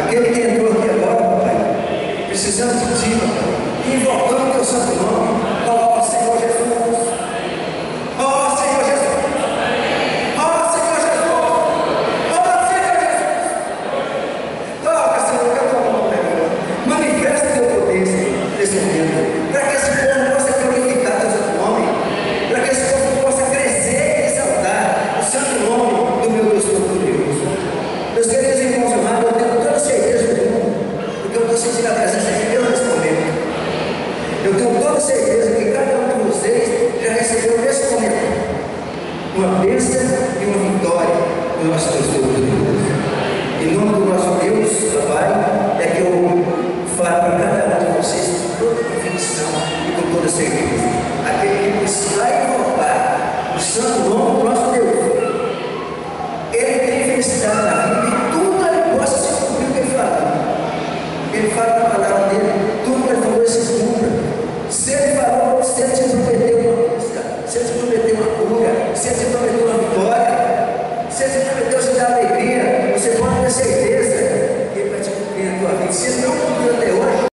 Aquele que entrou aqui agora, papai, precisando de ti, papai, invocando o teu santo nome, ó Senhor Jesus, ó Senhor Jesus, ó Senhor Jesus, ó Senhor Jesus, toca, Senhor, que eu estou bom, Pai, manifesta o teu poder, Senhor, nesse momento, para que esse povo possa glorificar teu santo nome, para que esse povo possa crescer e exaltar o santo nome do meu Deus Todo-Poderoso. Meus queridos irmãos amados, eu tenho toda a certeza do mundo, porque eu estou sentindo a presença de Deus nesse momento. Eu tenho toda a certeza que cada um de vocês já recebeu nesse momento uma bênção e uma vitória do nosso Deus Todo-Poderoso. Em nome do nosso Deus, Papai, é que eu falo para cada um de vocês com toda convicção e com toda certeza. Aquele que precisar invocar o santo nome do nosso Deus, ele tem felicidade na vida e tudo ele possa se cumprir o que ele fala. Ele fala na palavra dele, tudo que ele falou se cumpra. Se ele falou, se ele te prometeu uma coisa, se ele te prometeu